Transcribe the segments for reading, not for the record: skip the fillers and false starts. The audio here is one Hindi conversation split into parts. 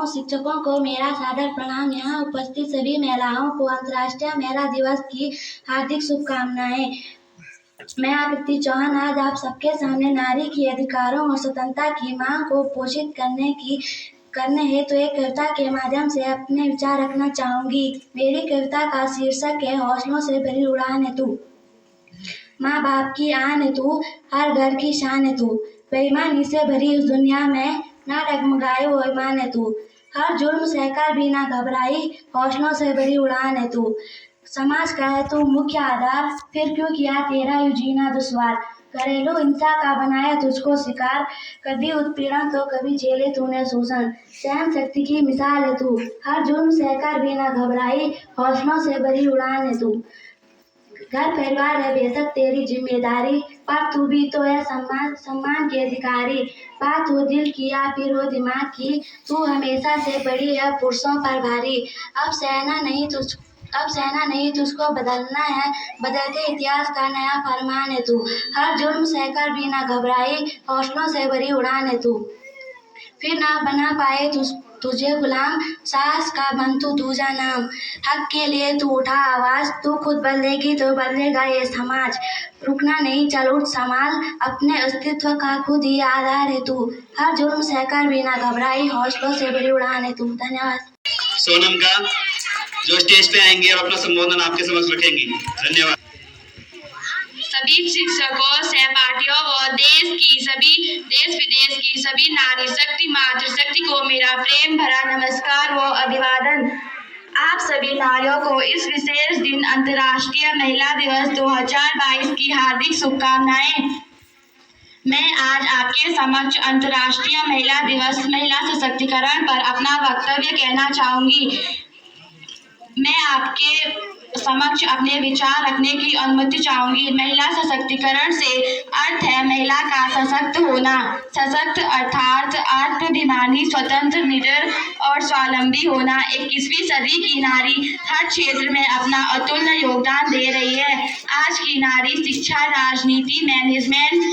महिलाओं, शिक्षकों को मेरा सादर प्रणाम। यहाँ उपस्थित सभी महिलाओं को अंतर्राष्ट्रीय महिला दिवस की हार्दिक शुभकामनाएं। मैं आकृति चौहान आज आप सबके सामने नारी की अधिकारों और स्वतंत्रता की मांग को पोषित करने हेतु एक कविता के माध्यम से अपने विचार रखना चाहूंगी। मेरी कविता का शीर्षक है हौसलों से भरी उड़ान है तू। माँ बाप की आन है तू, हर घर की शान है तू। बेईमानी से भरी उस दुनिया में ना डगमगाए वो ईमान है तू। हर जुल्म सहकर भी ना घबराई, हौसलों से भरी उड़ान है तू। समाज का है तू मुख्य आधार, फिर क्यों किया तेरा यूं जीना दुश्वार। घरेलू हिंसा का बनाया तुझको शिकार, कभी उत्पीड़न तो कभी झेले तूने शोषण। सहन शक्ति की मिसाल है तू, हर जुल्म सहकर भी ना घबराई, हौसलों से भरी उड़ान है तू। घर परिवार है बेशक तेरी जिम्मेदारी, पर तू भी तो है सम्मान की अधिकारी। बात हो दिल की या फिर हो दिमाग की, तू हमेशा से बड़ी है पुरुषों पर भारी। अब सहना नहीं तुझको बदलना है, बदलते इतिहास का नया फरमान है तू। हर जुर्म सहकर भी ना घबराई, हौसलों से भरी उड़ान है तू। फिर ना बना पाए तुझे गुलाम, साहस का बन तू दूजा नाम। हक के लिए तू उठा आवाज, तू खुद बदलेगी तो बदलेगा ये समाज। रुकना नहीं चल उठ संभाल, अपने अस्तित्व का खुद ही आधार है तू। हर जुर्म सहकर भी ना घबराई, हौसलों से भरी उड़ान है तू। धन्यवाद। सोनम का जो स्टेज पे आएंगे और अपना संबोधन आपके समक्ष रखेंगी। धन्यवाद। सभी शिक्षकों, सहपाठियों व देश विदेश की सभी नारी शक्ति मातृशक्ति को मेरा प्रेम भरा नमस्कार व अभिवादन। आप सभी नारियों को इस विशेष दिन अंतर्राष्ट्रीय महिला दिवस 2022 की हार्दिक शुभकामनाएं। मैं आज आपके समक्ष अंतर्राष्ट्रीय महिला दिवस महिला सशक्तिकरण पर अपना वक्तव्य कहना चाहूंगी। मैं आपके समक्ष अपने विचार रखने की अनुमति चाहूंगी। महिला सशक्तिकरण से अर्थ है महिला का सशक्त होना। सशक्त अर्थात आत्माभिमानी, स्वतंत्र, निडर और स्वावलंबी होना। 21वीं सदी की नारी हर क्षेत्र में अपना अतुल्य योगदान दे रही है। आज की नारी शिक्षा, राजनीति, मैनेजमेंट,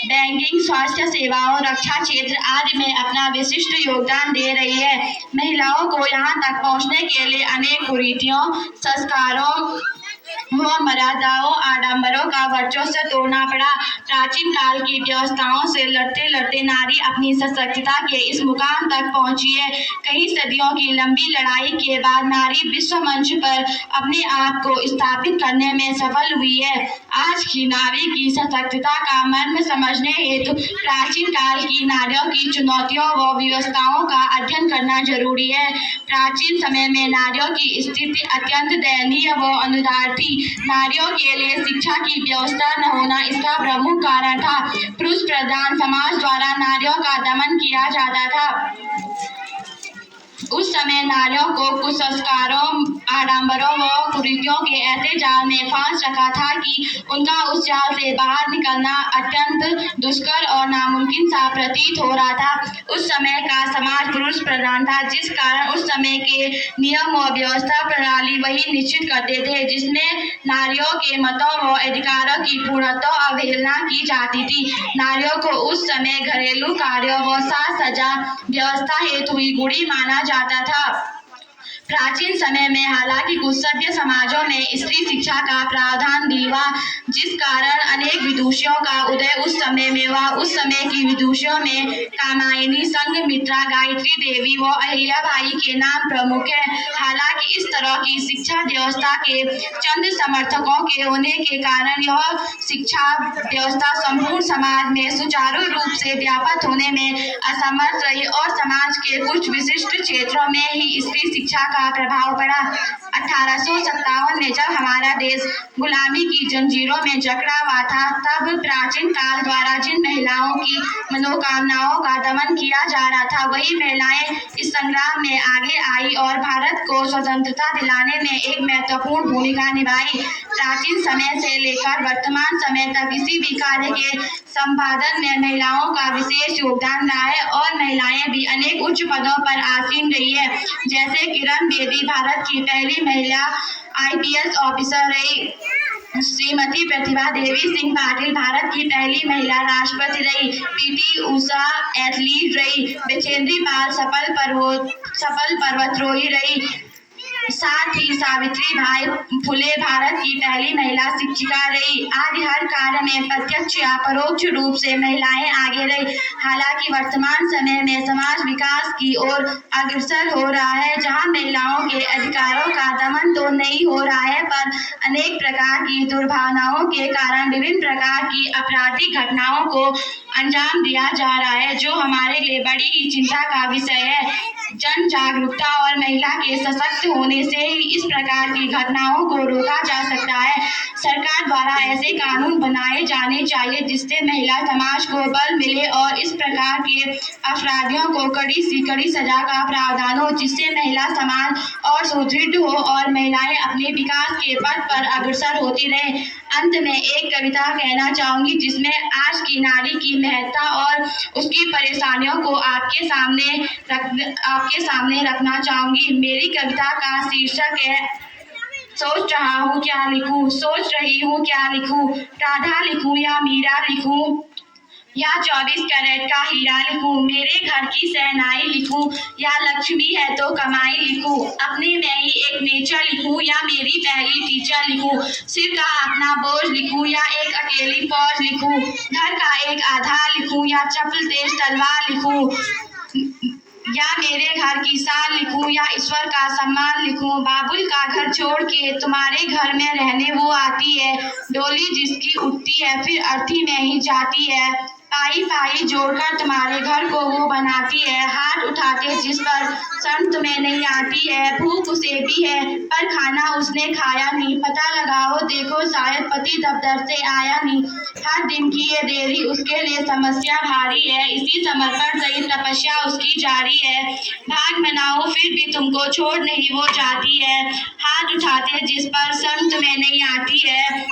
बैंकिंग, स्वास्थ्य सेवाओं, रक्षा क्षेत्र आदि में अपना विशिष्ट योगदान दे रही है। महिलाओं को यहाँ तक पहुँचने के लिए अनेक कुरीतियों, संस्कारों व मर्यादाओं, आडंबरों का वर्चस्व तोड़ना पड़ा। प्राचीन काल की व्यवस्थाओं से लड़ते लड़ते नारी अपनी सशक्तता के इस मुकाम तक पहुंची है। कई सदियों की लंबी लड़ाई के बाद नारी विश्व मंच पर अपने आप को स्थापित करने में सफल हुई है। आज की नारी की सशक्तता का मर्म समझने हेतु प्राचीन काल की नारियों की चुनौतियों व व्यवस्थाओं का अध्ययन करना जरूरी है। प्राचीन समय में नारियों की स्थिति अत्यंत दयनीय व अनुदार थी। नारियों के लिए शिक्षा की व्यवस्था न होना इसका प्रमुख कारण था। पुरुष प्रधान समाज द्वारा नारियों का दमन किया जाता था। उस समय नारियों को कुसंस्कारों, आडंबरों व कुरीतियों के ऐसे जाल में फांस रखा था कि उनका उस जाल से बाहर निकलना अत्यंत दुष्कर और नामुमकिन सा प्रतीत हो रहा था। उस समय का समाज पुरुष प्रधान था, जिस कारण उस समय के नियम व व्यवस्था प्रणाली वही निश्चित करते थे जिसमें नारियों के मतों व अधिकारों की पूर्णतः अवहेलना की जाती थी। नारियों को उस समय घरेलू कार्यों व साज सज्जा व्यवस्था हेतु ही गुड़ी माना जाता था। प्राचीन समय में हालांकि कुछ सभ्य समाजों में स्त्री शिक्षा का प्रावधान भी हुआ, जिस कारण अनेक विदुषियों का उदय उस समय में हुआ। उस समय की विदुषियों में कामायनी, संघमित्रा, गायत्री देवी व अहिल्याबाई के नाम प्रमुख है। हालांकि इस तरह की शिक्षा व्यवस्था के चंद समर्थकों के होने के कारण यह शिक्षा व्यवस्था संपूर्ण समाज में सुचारू रूप से व्याप्त होने में असमर्थ रही और समाज के कुछ विशिष्ट क्षेत्रों में ही स्त्री शिक्षा का प्रभाव पड़ा। 1857 में जब हमारा देश गुलामी की जंजीरों में जकड़ा हुआ था, तब प्राचीन काल द्वारा जिन महिलाओं की मनोकामनाओं का दमन किया जा रहा था, वही महिलाएं इस संग्राम में आगे आई और भारत को स्वतंत्रता दिलाने में एक महत्वपूर्ण भूमिका निभाई। प्राचीन समय से लेकर वर्तमान समय तक किसी भी कार्य के संपादन में महिलाओं का विशेष योगदान रहा है और महिलाएं भी अनेक उच्च पदों पर आसीन रही है। जैसे किरण बेदी भारत की पहली महिला IPS ऑफिसर रही। श्रीमती प्रतिभा देवी सिंह पाटिल भारत की पहली महिला राष्ट्रपति रही। पीटी उषा एथलीट रही। बचेंद्री पाल सफल पर्वतारोही रही। साथ ही सावित्री बाई फुले भारत की पहली महिला शिक्षिका रही। आदि हर कार्य में प्रत्यक्ष या परोक्ष रूप से महिलाएं आगे रही। हालांकि वर्तमान समय में समाज विकास की ओर अग्रसर हो रहा है, जहां महिलाओं के अधिकारों का दमन तो नहीं हो रहा है, पर अनेक प्रकार की दुर्भावनाओं के कारण विभिन्न प्रकार की आपराधिक घटनाओं को अंजाम दिया जा रहा है, जो हमारे लिए बड़ी ही चिंता का विषय है। जन जागरूकता और महिला के सशक्त होने से ही इस प्रकार की घटनाओं को रोका जा सकता है। सरकार द्वारा ऐसे कानून बनाए जाने चाहिए जिससे महिला समाज को बल मिले और इस प्रकार के अपराधियों को कड़ी से कड़ी सजा का प्रावधान हो, जिससे महिला समाज और सुदृढ़ हो और महिलाएं अपने विकास के पथ पर अग्रसर होती रहें। अंत में एक कविता कहना चाहूंगी जिसमें आज की नारी की महत्ता और उसकी परेशानियों को आपके सामने रखना चाहूंगी। मेरी कविता का शीर्षक है सोच रहा हूँ क्या लिखूं, सोच रही हूँ क्या लिखूं, राधा लिखूं या मीरा लिखूं या 24 कैरेट का हीरा लिखूं, मेरे घर की शहनाई लिखूं या लक्ष्मी है तो कमाई लिखूं, अपने में ही एक नेचर लिखूं या मेरी पहली टीचर लिखूं, सिर का अपना बोझ लिखूं या एक अकेली फौज लिखूं, घर का एक आधार लिखूं या चप्पल तेज तलवार लिखूं, या मेरे घर की साल लिखूं या ईश्वर का सम्मान लिखूं, बाबुल का घर छोड़ के तुम्हारे घर में रहने वो आती है, डोली जिसकी उठती है फिर अर्थी में ही जाती है, पाई पाई जोड़कर तुम्हारे घर को वो बनाती है, हाथ उठाते जिस पर शर्म तुम्हें नहीं आती है, भूख उसे भी है पर खाना उसने खाया नहीं, पता लगाओ देखो शायद पति दफ्तर से आया नहीं, हर दिन की ये देरी उसके लिए समस्या भारी है, इसी समर्पण सही तपस्या उसकी जारी है, भाग मनाओ फिर भी तुमको छोड़ नहीं वो जाती है, हाथ उठाते जिस पर शर्म तुम्हें नहीं आती है,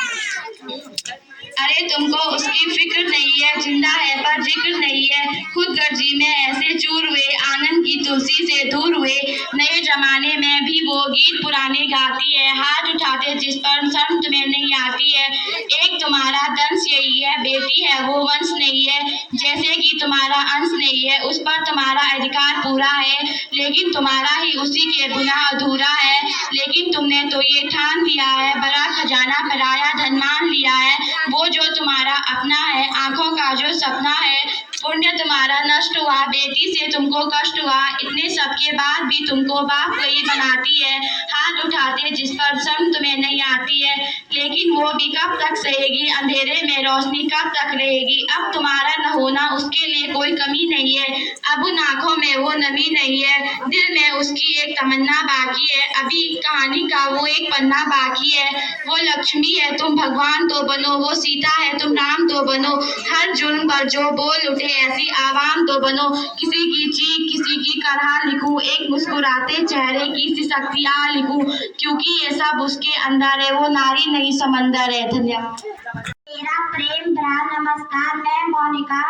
अरे तुमको उसकी फिक्र नहीं है, जिंदा है पर जिक्र नहीं है, खुद गर्जी में ऐसे चूर हुए, आंगन की तुलसी से दूर हुए, नए जमाने में भी वो गीत पुराने गाती है, हाथ उठाते जिस पर शर्म तुम्हें नहीं आती है, एक तुम्हारा दंश यही है, बेटी है वो वंश नहीं है, जैसे कि तुम्हारा अंश नहीं है, उस पर तुम्हारा अधिकार पूरा है, लेकिन तुम्हारा ही उसी के बिना अधूरा है, लेकिन तुमने तो ये ठान लिया है, बड़ा खजाना पराया धन मान लिया है, वो जो तुम्हारा अपना है, आंखों का जो सपना है, पुण्य तुम्हारा नष्ट हुआ, बेटी से तुमको कष्ट हुआ, इतने सब के बाद भी तुमको बाप वही बनाती है, हाथ उठाते जिस पर शर्म तुम्हें नहीं आती है, लेकिन वो भी कब तक सहेगी, अंधेरे में रोशनी कब तक रहेगी, अब तुम्हारा न होना उसके लिए कोई कमी नहीं है, अब उन आंखों में वो नमी नहीं है, दिल में उसकी एक तमन्ना बाकी है, अभी कहानी का वो एक पन्ना बाकी है, वो लक्ष्मी है तुम भगवान तो बनो, वो सीता है तुम राम तो बनो, हर जुल्म पर जो बोल उठे ऐसी आवाम तो बनो, किसी की चीख किसी की करहा लिखूं, एक मुस्कुराते चेहरे की सी शक्तियां लिखूं, क्योंकि ये सब उसके अंदर है, वो नारी नहीं समंदर है। धन्यवाद। मेरा प्रेम भरा नमस्कार। मैं मोनिका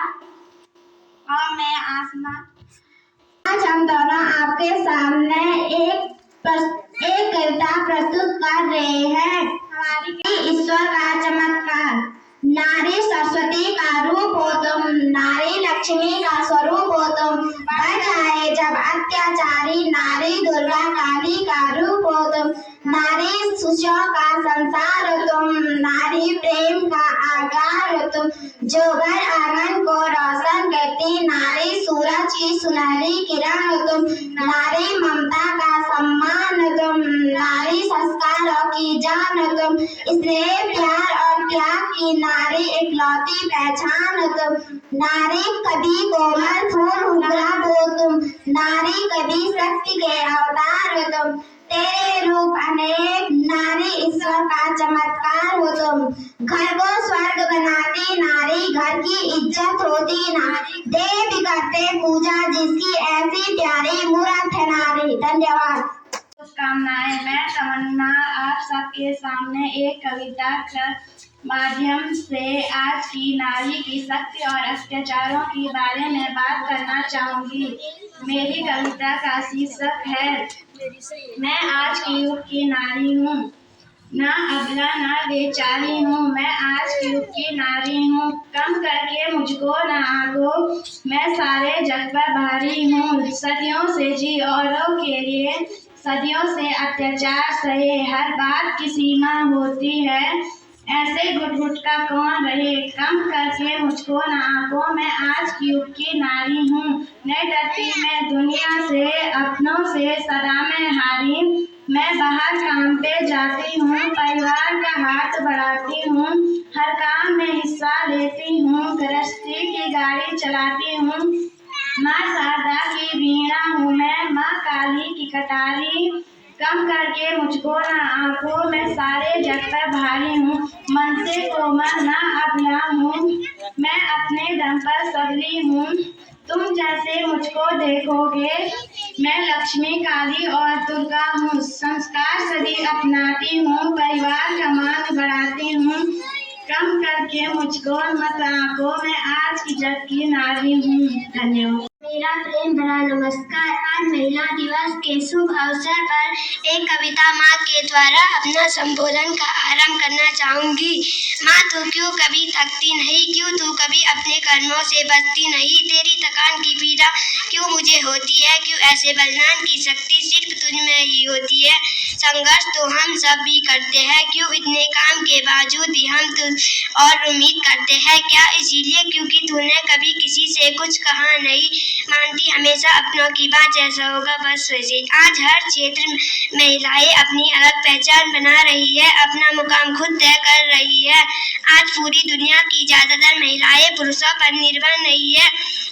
और मैं आसमा। आज हम दोनों आपके सामने एक कविता प्रस्तुत कर रहे हैं। हमारी ईश्वर का चमत्कार। नारी सरस्वती का रूप हो तुम, नारी लक्ष्मी का स्वरूप हो तुम, बढ़ जाए जब अत्याचारी, नारी दुर्गा काली का रूप हो तुम, नारी सुशों का संसार हो तुम, नारी प्रेम का आगार हो तुम, जो घर आंगन को रोशन करती, नारी सूरज की सुनहरी किरण हो तुम, नारी ममता का सम्मान हो तुम, नारी संस्कारों की जान हो तुम, स्नेह प्यार और त्याग की नारी इकलौती पहचान हो तुम, नारी कभी कोमल फूल गुलाब हो तुम, नारी कभी शक्ति के अवतार हो तुम, तेरे रूप अनेक, नारी ईश्वर का चमत्कार हो तुम, घर को स्वर्ग बनाती नारी, घर की इज्जत होती नारी, देव करते पूजा जिसकी ऐसी प्यारी मूरत है नारी। धन्यवाद। शुभकामनाएं। मैं तमन्ना आप सबके सामने एक कविता के माध्यम से आज की नारी की शक्ति और अत्याचारों के बारे में बात करना चाहूंगी। मेरी कविता का शीर्षक है मैं आज के युग की नारी हूँ। ना अबला ना बेचारी हूँ, मैं आज के युग की नारी हूँ। कम करके मुझको ना आंको, मैं सारे जग पर भारी हूँ। सदियों से जी औरों के लिए, सदियों से अत्याचार सहे, हर बात की सीमा होती है, ऐसे घुट घुट का कौन रहे। कम करके मुझको ना आंको, मैं आज की युग की नारी हूँ। नहीं डरती मैं दुनिया से, अपनों से सदा मैं हारी। मैं बाहर काम पे जाती हूँ, परिवार का हाथ बढ़ाती हूँ, हर काम में हिस्सा लेती हूँ, गृहस्थी की गाड़ी चलाती हूँ। माँ शारदा की वीणा हूँ मैं, माँ काली की कटारी। कम करके मुझको ना आंको, मैं सारे जग पर भारी हूँ। मन से कोमल ना अबला हूँ, मैं अपने दम पर सबली हूँ। तुम जैसे मुझको देखोगे, मैं लक्ष्मी काली और दुर्गा हूँ। संस्कार सभी अपनाती हूँ, परिवार का मान बढ़ाती हूँ। कम करके मुझको मत आंको, मैं आज की जग की नारी हूँ। धन्यवाद। मेरा प्रेम भरा नमस्कार। आज महिला दिवस के शुभ अवसर पर एक कविता माँ के द्वारा अपना संबोधन का आरंभ करना चाहूंगी। माँ तू क्यों कभी थकती नहीं, क्यों तू कभी अपने कर्मों से बचती नहीं, तेरी थकान की पीड़ा क्यों मुझे होती है, क्यों ऐसे बलिदान की शक्ति सिर्फ तुझ में ही होती है। संघर्ष तो हम सब भी करते हैं, क्यों इतने काम के बावजूद भी हम तुझ और उम्मीद करते हैं। क्या इसीलिए क्योंकि तूने कभी किसी से कुछ कहा नहीं, मानती हमेशा अपनों की बात, जैसा होगा बस वैसे। आज हर क्षेत्र में महिलाएं अपनी अलग पहचान बना रही है, अपना मुकाम खुद तय कर रही है। आज पूरी दुनिया की ज्यादातर महिलाएं पुरुषों पर निर्भर नहीं है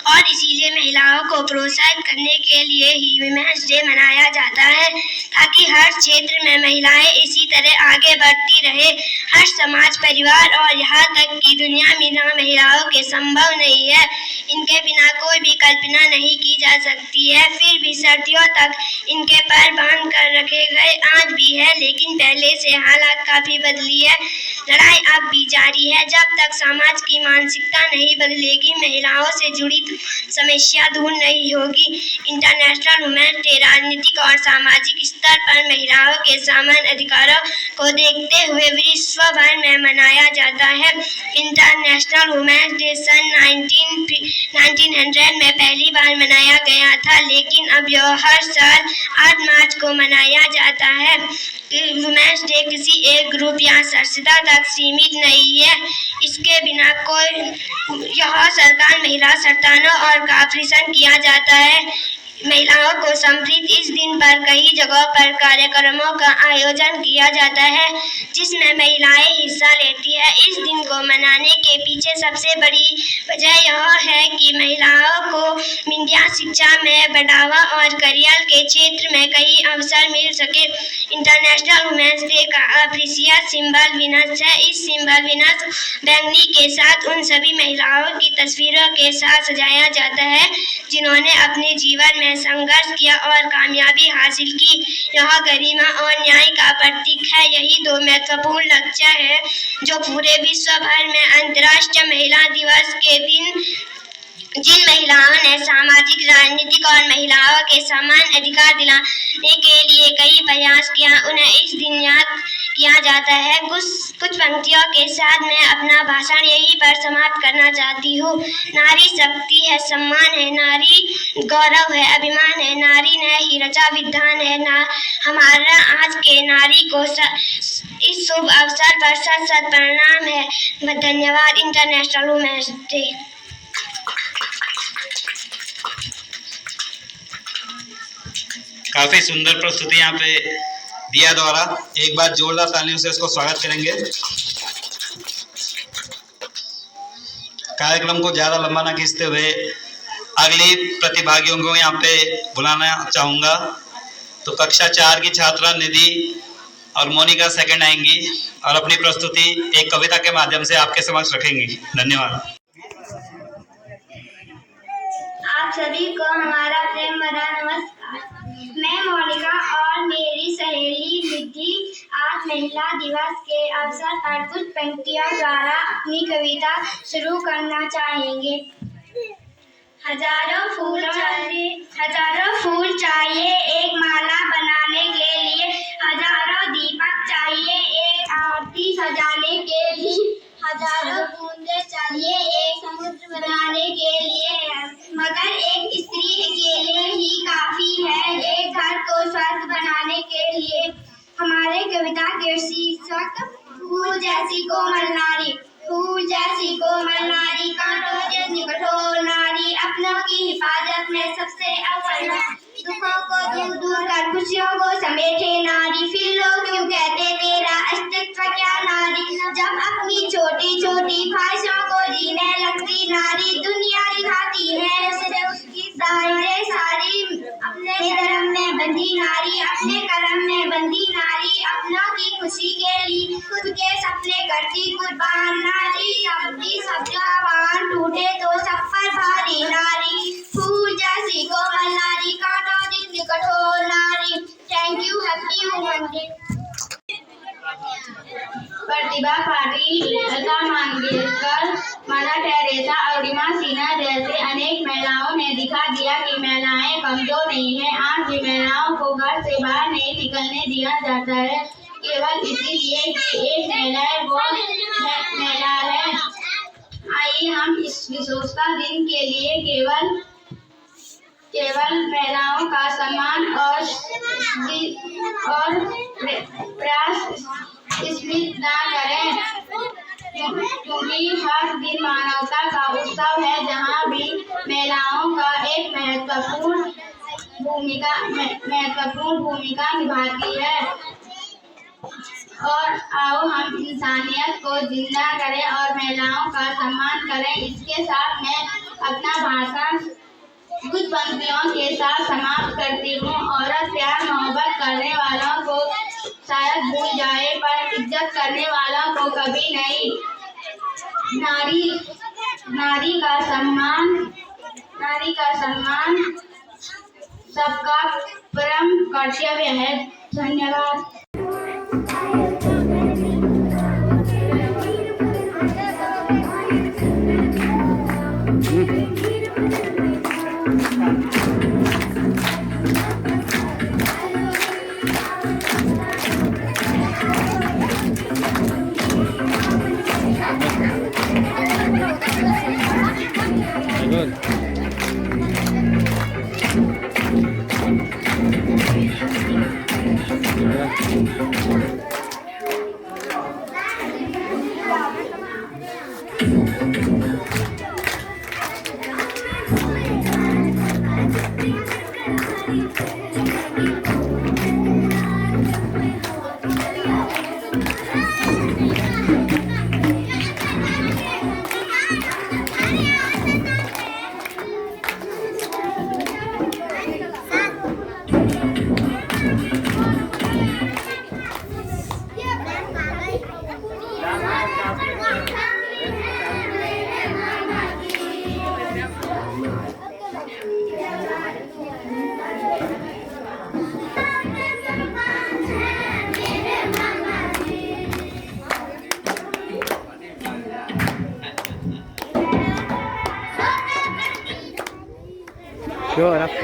और इसीलिए महिलाओं को प्रोत्साहित करने के लिए ही विमेंस डे मनाया जाता है, ताकि हर क्षेत्र में महिलाएं इसी तरह आगे बढ़ती रहे। हर समाज, परिवार और यहाँ तक कि दुनिया में महिलाओं के संभव नहीं है, इनके बिना कोई भी कल्पना नहीं की जा सकती है। फिर भी सदियों तक इनके पैर बांध कर रखे गए, आज भी है, लेकिन पहले से हालात काफी बदली है। लड़ाई अब भी जारी है, जब तक समाज की मानसिकता नहीं बदलेगी, महिलाओं से जुड़ी समस्या दूर नहीं होगी। इंटरनेशनल वुमेन्स डे राजनीतिक और सामाजिक स्तर पर महिलाओं के समान अधिकारों को देखते हुए विश्व भर में मनाया जाता है। इंटरनेशनल वुमेन्स डे सन 1900 में पहली बार मनाया गया था, लेकिन अब यह हर साल 8 मार्च को मनाया जाता है। वुमेन्स डे किसी एक ग्रुप या संस्था तक सीमित नहीं है, इसके बिना कोई यह सरकार महिला संस्थानों और कॉर्पोरेशन किया जाता है। महिलाओं को समर्पित इस दिन पर कई जगहों पर कार्यक्रमों का आयोजन किया जाता है, जिसमें महिलाएं हिस्सा लेती है। इस दिन को मनाने के पीछे सबसे बड़ी वजह यह है कि महिलाओं को मीडिया, शिक्षा में बढ़ावा और करियर के क्षेत्र में कई अवसर मिल सके। इंटरनेशनल वुमेन्स डे का ऑफिशियल सिंबल वीनस है। इस सिंबल वीनस बैंगनी के साथ उन सभी महिलाओं की तस्वीरों के साथ सजाया जाता है जिन्होंने अपने जीवन में संघर्ष किया और कामयाबी हासिल की। यह गरिमा और न्याय का प्रतीक है। यही दो महत्वपूर्ण लक्ष्य है जो पूरे विश्व भर में अंतर्राष्ट्रीय महिला दिवस के दिन जिन महिलाओं ने सामाजिक, राजनीतिक और महिलाओं के समान अधिकार दिलाने के लिए कई प्रयास किया, उन्हें इस दिन याद किया जाता है। कुछ पंक्तियों के साथ मैं अपना भाषण यहीं पर समाप्त करना चाहती हूँ। नारी शक्ति है, सम्मान है, नारी गौरव है, अभिमान है, नारी ने ही रचा विधान है। हमारा आज के नारी को इस शुभ अवसर पर सत सत प्रणाम है। धन्यवाद। International Women's Day. काफी सुंदर प्रस्तुति यहाँ पे दिया द्वारा, एक बार जोरदार तालियों से इसको स्वागत करेंगे। कार्यक्रम को ज्यादा लंबा ना खींचते हुए अगली प्रतिभागियों को यहाँ पे बुलाना चाहूंगा। तो कक्षा 4 की छात्रा निधि और मोनिका सेकंड आएंगी और अपनी प्रस्तुति एक कविता के माध्यम से आपके समक्ष रखेंगी। धन्यवाद। आप सभी को हमारा प्रेम भरा नमस्कार। मैं मोनिका और मेरी सहेली निधि आज महिला दिवस के अवसर पर कुछ पंक्तियों द्वारा अपनी कविता शुरू करना चाहेंगे। हजारों फूल चाहिए एक माला बनाने के लिए, हजारों दीपक चाहिए हमारे कविता के शीर्षक फूल जैसी कोमल नारी। फूल जैसी कोमल नारी, कांटों जैसी कठोर नारी, अपनों की हिफाजत में सबसे अव्वल, दुखों को दूर दूर कर खुशियों को समेटे नारी। फिर लोग क्यों कहते तेरा अस्तित्व क्या नारी, जब अपनी छोटी छोटी ख्वाहिशों को जीने लगती नारी। दुनिया दिखाती है उसे उसकी सारी सारी, अपने धर्म में बंधी नारी, अपने कर्म में बंधी नारी, अपनों की खुशी के लिए खुद के सपने करती कुर्बान नारी। अपनी सब जवान टूटे तो सब पर भारी नारी। फूल जैसी कोमल नारी, कांटों जैसी कठोर नारी। Thank you, happy women day. Pratibha Patil, Lata Mangeshkar, mother Teresa और रीमा सिन्हा जैसे अनेक महिलाओं ने दिखा दिया कि महिलाएं कमजोर नहीं हैं। आज भी महिलाओं को घर से बाहर नहीं निकलने दिया जाता है, केवल इसीलिए कि एक महिला है। आइए हम इस विशेषता दिन के लिए केवल महिलाओं का सम्मान और प्रयास स्मृत न करें, क्योंकि हर दिन मानवता का उत्सव है, जहाँ भी महिलाओं का एक महत्वपूर्ण भूमिका निभाती है। और आओ हम इंसानियत को जिंदा करें और महिलाओं का सम्मान करें। इसके साथ मैं अपना भाषण कुछ पंक्तियों के साथ समाप्त करती हूँ। औरत प्यार मोहब्बत करने वालों को शायद भूल जाए, पर इज्जत करने वालों को कभी नहीं। नारी का सम्मान सबका परम कर्तव्य है। धन्यवाद। Sure.